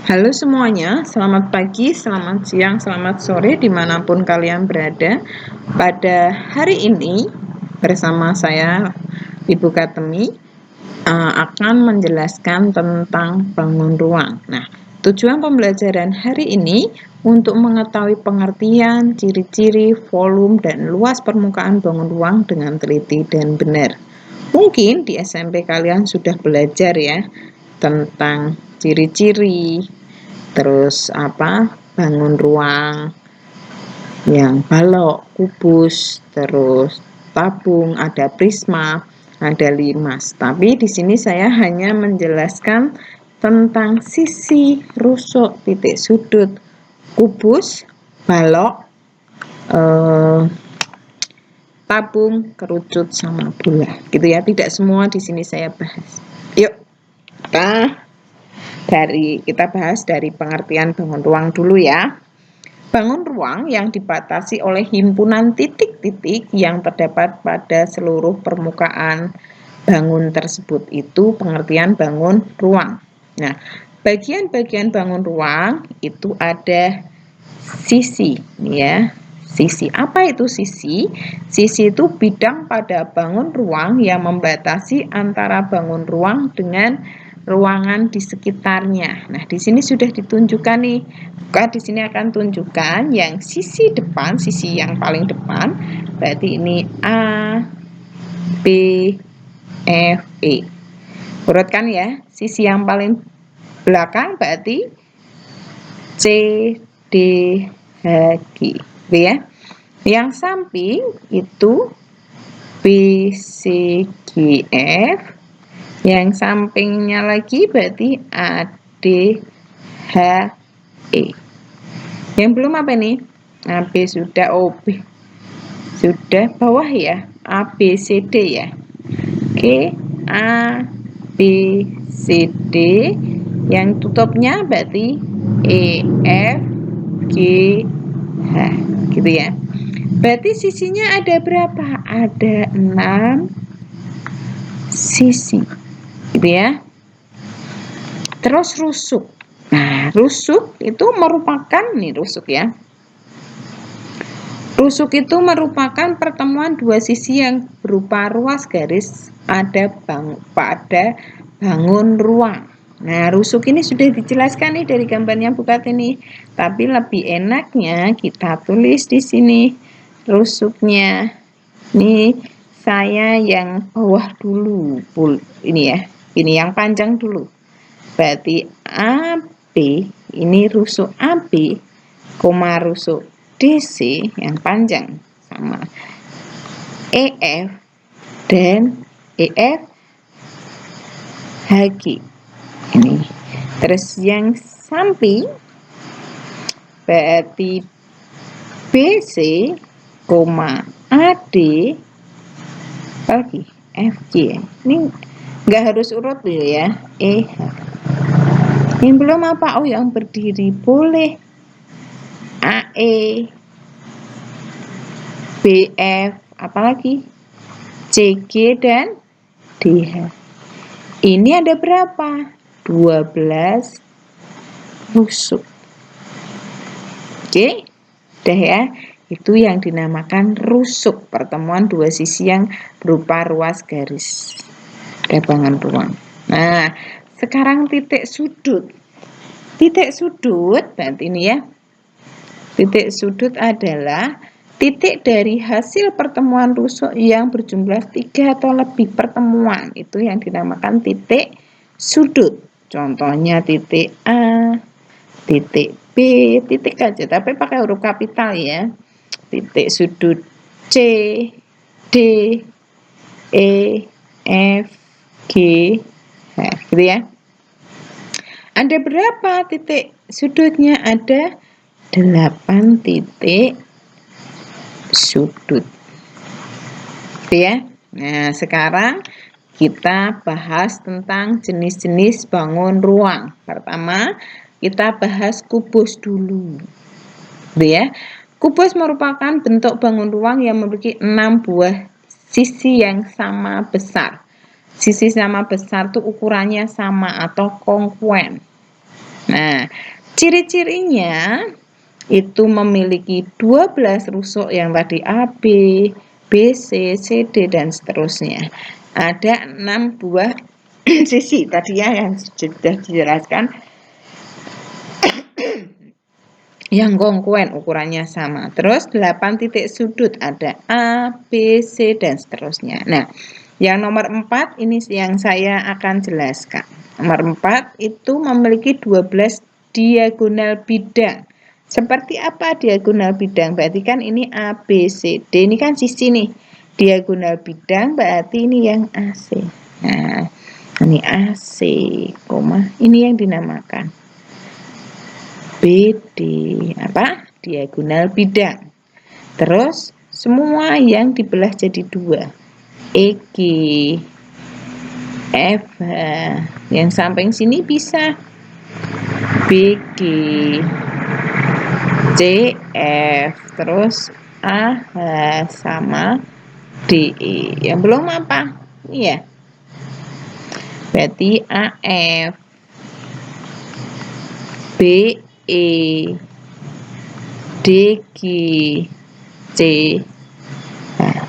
Halo semuanya, selamat pagi, selamat siang, selamat sore, dimanapun kalian berada. Pada hari ini, bersama saya, Ibu Katemi, akan menjelaskan tentang bangun ruang. Nah, tujuan pembelajaran hari ini untuk mengetahui pengertian, ciri-ciri, volume, dan luas permukaan bangun ruang dengan teliti dan benar. Mungkin di SMP kalian sudah belajar ya tentang ciri-ciri, terus bangun ruang yang balok, kubus, terus tabung, ada prisma, ada limas. Tapi di sini saya hanya menjelaskan tentang sisi, rusuk, titik sudut, kubus, balok, tabung, kerucut, sama bola. Gitu ya. Tidak semua di sini saya bahas. Yuk, kita bahas dari pengertian bangun ruang dulu ya. Bangun ruang yang dibatasi oleh himpunan titik-titik yang terdapat pada seluruh permukaan bangun tersebut, itu pengertian bangun ruang. Nah, bagian-bagian bangun ruang itu ada sisi, ya. Sisi, apa itu sisi? Sisi itu bidang pada bangun ruang yang membatasi antara bangun ruang dengan ruangan di sekitarnya. Nah, di sini sudah ditunjukkan nih. Di sini akan tunjukkan yang sisi depan, sisi yang paling depan. Berarti ini A, B, F, E. Urutkan ya. Sisi yang paling belakang berarti C, D, H, G. Gitu ya. Yang samping itu B, C, G, F. Yang sampingnya lagi berarti A, D, H, E. Yang belum apa nih? A, B sudah, O, B sudah, bawah ya, A, B, C, D ya. Oke, A, B, C, D. Yang tutupnya berarti E, F, G, H. Gitu ya. Berarti sisinya ada berapa? Ada 6 sisi. Gitu ya. Terus rusuk. Nah, rusuk itu merupakan, nih rusuk ya. Rusuk itu merupakan pertemuan dua sisi yang berupa ruas garis pada bangun ruang. Nah, rusuk ini sudah dijelaskan nih dari gambarnya Bu Kartini. Tapi lebih enaknya kita tulis di sini rusuknya. Ini saya yang bawah dulu, ini ya. Ini yang panjang dulu. Berarti AB, ini rusuk AB, koma rusuk DC yang panjang, sama EF dan EF HG. Ini. Terus yang samping berarti BC, koma AD, lagi FG. Ini nggak harus urut dulu ya. Yang belum apa? Oh, yang berdiri boleh. AE, BF, apalagi CG dan DH. Ini ada berapa? 12 rusuk. Oke, udah ya. Itu yang dinamakan rusuk, pertemuan dua sisi yang berupa ruas garis bangun ruang. Nah, sekarang titik sudut. Titik sudut, berarti ini ya. Titik sudut adalah titik dari hasil pertemuan rusuk yang berjumlah 3 atau lebih pertemuan. Itu yang dinamakan titik sudut. Contohnya titik A, titik B, titik aja, tapi pakai huruf kapital ya. Titik sudut C, D, E, F, G, H, gitu ya. Ada berapa titik sudutnya? Ada 8 titik sudut. Gitu ya. Nah, sekarang kita bahas tentang jenis-jenis bangun ruang. Pertama, kita bahas kubus dulu. Gitu ya. Kubus merupakan bentuk bangun ruang yang memiliki 6 buah sisi yang sama besar. Sisi sama besar itu ukurannya sama atau kongruen. Nah, ciri-cirinya itu memiliki 12 rusuk yang tadi A, B, B, C, C, D, dan seterusnya. Ada 6 buah sisi tadi ya yang sudah dijelaskan, yang kongruen ukurannya sama. Terus 8 titik sudut ada A, B, C, dan seterusnya. Nah, yang nomor 4 ini yang saya akan jelaskan. Nomor 4 itu memiliki 12 diagonal bidang. Seperti apa diagonal bidang? Berarti kan ini A, B, C, D. Ini kan sisi nih. Diagonal bidang berarti ini yang AC. Nah, ini AC, ini yang dinamakan BD, apa? Diagonal bidang. Terus semua yang dibelah jadi 2. EG, FH, yang samping sini bisa BG, CF, terus AH sama DE. Yang belum apa? Iya. Berarti AF, BE, DG, C. Nah,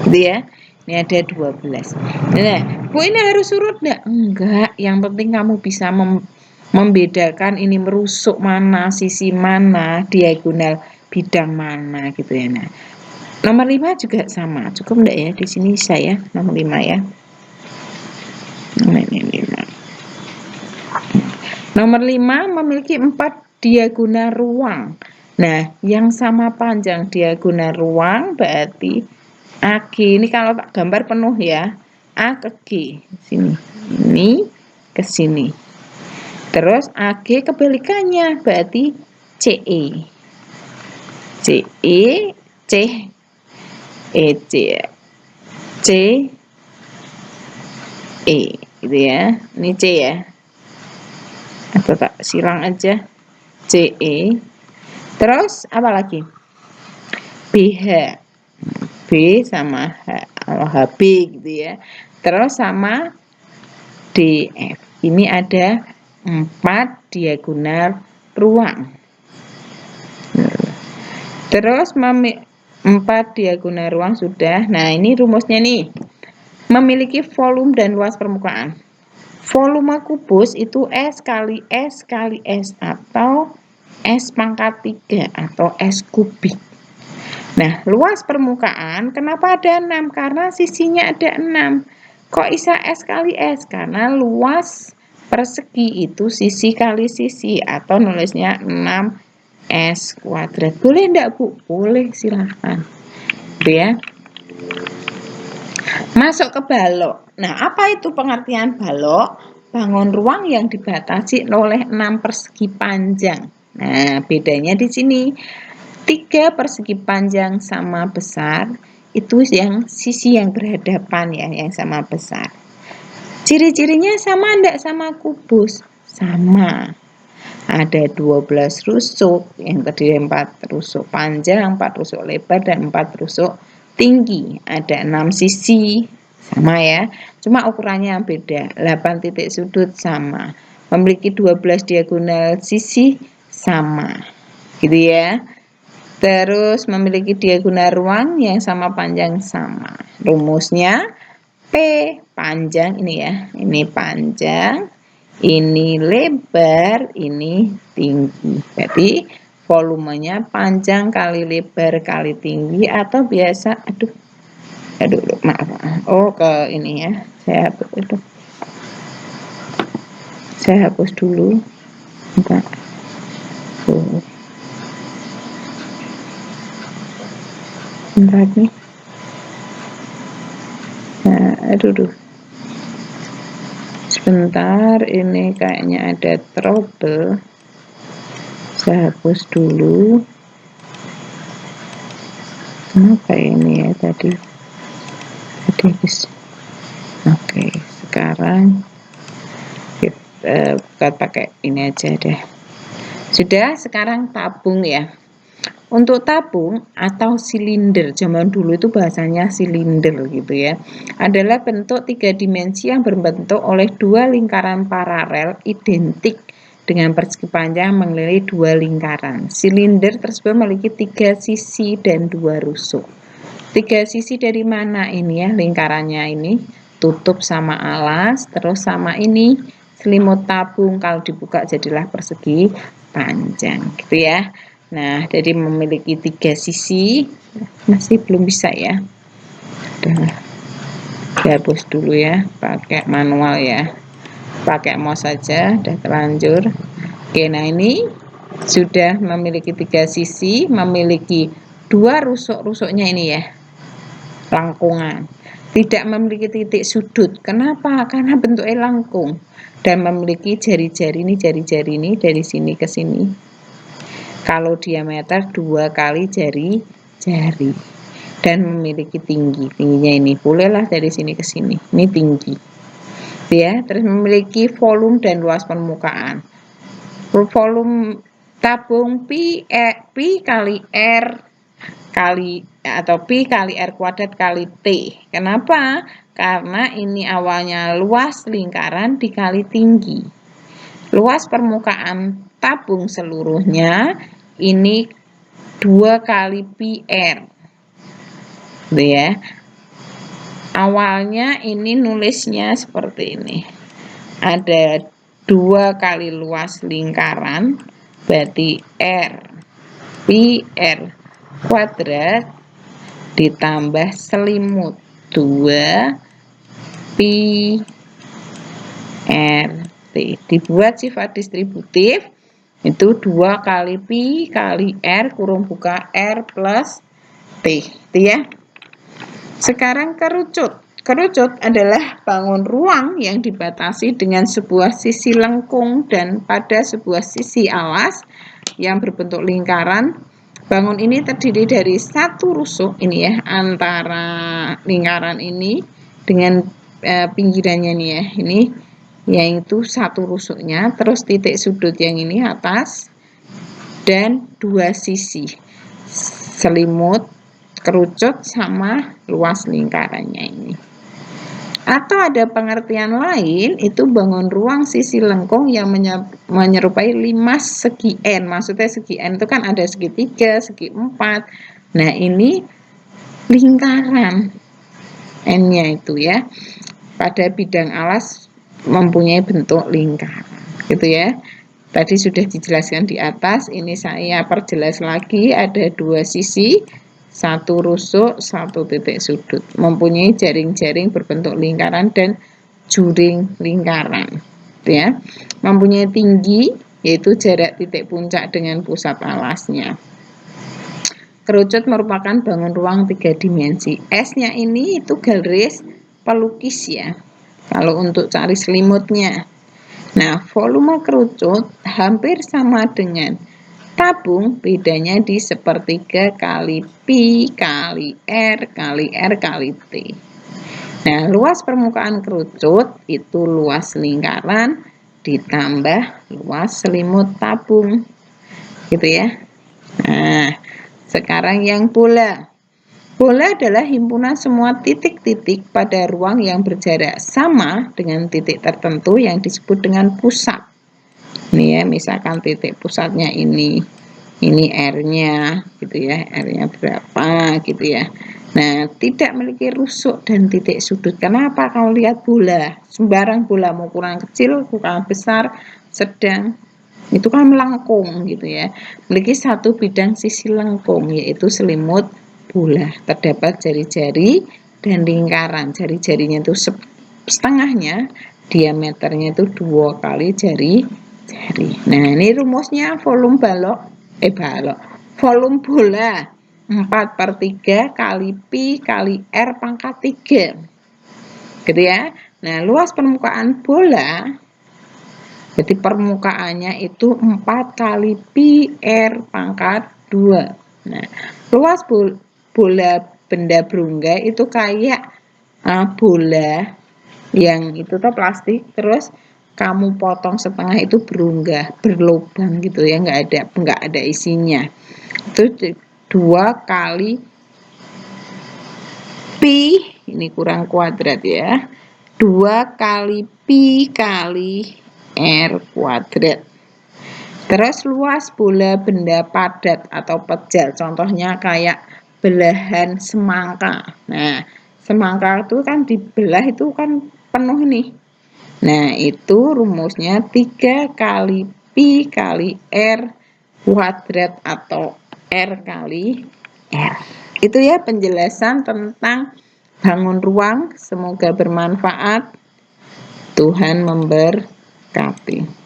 gitu ya. Ini ada 12. Nah, Bu ini harus urut enggak? Enggak, yang penting kamu bisa membedakan ini merusuk mana, sisi mana, diagonal bidang mana gitu ya. Nah, nomor 5 juga sama. Cukup enggak ya? Di sini saya nomor 5 ya. Nomor 5 memiliki 4 diagonal ruang. Nah, yang sama panjang diagonal ruang berarti AG. Ini kalau tak gambar penuh ya. A ke G. Sini. Ini ke sini. Terus AG kebalikannya berarti CE. CE, C, C, C, E. Gitu ya. Ini C ya. Atau tak silang aja. CE. Terus apa lagi? BH. B sama HB gitu ya. Terus sama DF. Ini ada 4 diagonal ruang. Terus 4 diagonal ruang sudah. Nah, ini rumusnya nih. Memiliki volume dan luas permukaan. Volume kubus itu S kali S kali S atau S pangkat 3 atau S kubik. Nah, luas permukaan kenapa ada 6? Karena sisinya ada 6. Kok bisa S kali S? Karena luas persegi itu sisi kali sisi atau nulisnya 6S kuadrat. Boleh enggak, Bu? Boleh, silahkan. Oke ya. Masuk ke balok. Nah, apa itu pengertian balok? Bangun ruang yang dibatasi oleh 6 persegi panjang. Nah, bedanya di sini. 3 persegi panjang sama besar itu yang sisi yang berhadapan ya, yang sama besar. Ciri-cirinya sama enggak sama kubus? Sama. Ada 12 rusuk, yang terdiri 4 rusuk panjang, 4 rusuk lebar, dan 4 rusuk tinggi. Ada 6 sisi, sama ya. Cuma ukurannya yang beda. 8 titik sudut sama. Memiliki 12 diagonal sisi sama. Gitu ya. Terus memiliki diagonal ruang yang sama panjang sama. Rumusnya P panjang ini ya. Ini panjang, ini lebar, ini tinggi. Jadi volumenya panjang kali lebar kali tinggi atau biasa aduh maaf. Oh, ke ini ya. Saya hapus itu. Saya hapus dulu. Bentar. Bentar nih. Nah, aduh. Sebentar, ini kayaknya ada trouble. Saya hapus dulu. Kenapa ini ya tadi? Habis. Oke, sekarang kita buka pakai ini aja deh. Sudah, sekarang tabung ya. Untuk tabung atau silinder, zaman dulu itu bahasanya silinder gitu ya, adalah bentuk 3 dimensi yang berbentuk oleh 2 lingkaran paralel identik dengan persegi panjang mengelilingi 2 lingkaran. Silinder tersebut memiliki 3 sisi dan 2 rusuk. 3 sisi dari mana ini ya lingkarannya ini? Tutup sama alas, terus sama ini selimut tabung, kalau dibuka jadilah persegi panjang gitu ya. Nah, jadi memiliki 3 sisi. Masih belum bisa ya. Dihapus dulu ya, pakai manual ya. Pakai mouse saja, udah terlanjur. Oke, nah ini sudah memiliki 3 sisi, memiliki 2 rusuk-rusuknya ini ya, langkungan. Tidak memiliki titik sudut. Kenapa? Karena bentuknya langkung dan memiliki jari-jari ini dari sini ke sini. Kalau diameter 2 kali jari-jari dan memiliki tingginya ini. Bolehlah dari sini ke sini. Ini tinggi. Ya, terus memiliki volume dan luas permukaan. Volume tabung Pi kali R kali atau Pi kali R kuadrat kali T. Kenapa? Karena ini awalnya luas lingkaran dikali tinggi. Luas permukaan tabung seluruhnya ini 2 kali Pi R. Gitu ya. Awalnya ini nulisnya seperti ini. Ada 2 kali luas lingkaran, berarti R Pi R kuadrat ditambah selimut 2 Pi R T. Dibuat sifat distributif itu 2 kali Pi kali R kurung buka R plus T, itu ya. Sekarang kerucut. Kerucut adalah bangun ruang yang dibatasi dengan sebuah sisi lengkung dan pada sebuah sisi alas yang berbentuk lingkaran. Bangun ini terdiri dari satu rusuk ini ya, antara lingkaran ini dengan pinggirannya nih ya, ini yaitu satu rusuknya, terus titik sudut yang ini atas dan 2 sisi selimut, kerucut sama luas lingkarannya ini. Atau ada pengertian lain, itu bangun ruang sisi lengkung yang menyerupai 5 segi N. Maksudnya segi N itu kan ada segi 3, segi 4. Nah, ini lingkaran N-nya itu ya. Pada bidang alas mempunyai bentuk lingkaran. Gitu ya. Tadi sudah dijelaskan di atas, ini saya perjelas lagi, ada 2 sisi, 1 rusuk, 1 titik sudut, mempunyai jaring-jaring berbentuk lingkaran dan juring lingkaran, ya. Mempunyai tinggi, yaitu jarak titik puncak dengan pusat alasnya. Kerucut merupakan bangun ruang 3 dimensi. S-nya ini itu garis pelukis ya, kalau untuk cari selimutnya. Nah, volume kerucut hampir sama dengan tabung, bedanya di sepertiga kali Pi kali R kali R kali T. Nah, luas permukaan kerucut itu luas lingkaran ditambah luas selimut tabung. Gitu ya. Nah, sekarang yang bola. Bola adalah himpunan semua titik-titik pada ruang yang berjarak sama dengan titik tertentu yang disebut dengan pusat. Ini ya, misalkan titik pusatnya ini R-nya gitu ya, R-nya berapa gitu ya. Nah, tidak memiliki rusuk dan titik sudut. Kenapa? Kalau lihat bola, sembarang bola mau ukuran kecil, ukuran besar, sedang, itu kan melengkung gitu ya. Memiliki satu bidang sisi lengkung, yaitu selimut bola. Terdapat jari-jari dan lingkaran. Jari-jarinya itu setengahnya, diameternya itu 2 kali jari-jari. Nah, ini rumusnya volume volume bola 4/3 kali Pi kali R pangkat 3. Gitu ya. Nah, luas permukaan bola, jadi permukaannya itu 4 kali Pi R pangkat 2. Nah, luas bola benda berunggai itu kayak bola yang itu tuh plastik, terus kamu potong setengah itu berunggah, berlubang gitu ya, nggak ada isinya. Itu 2 kali Pi, ini kurang kuadrat ya, 2 kali Pi kali R kuadrat. Terus luas bola benda padat atau pejal, contohnya kayak belahan semangka. Nah, semangka itu kan dibelah itu kan penuh nih. Nah, itu rumusnya 3 kali pi kali R kuadrat atau R kali R. Itu ya penjelasan tentang bangun ruang. Semoga bermanfaat. Tuhan memberkati.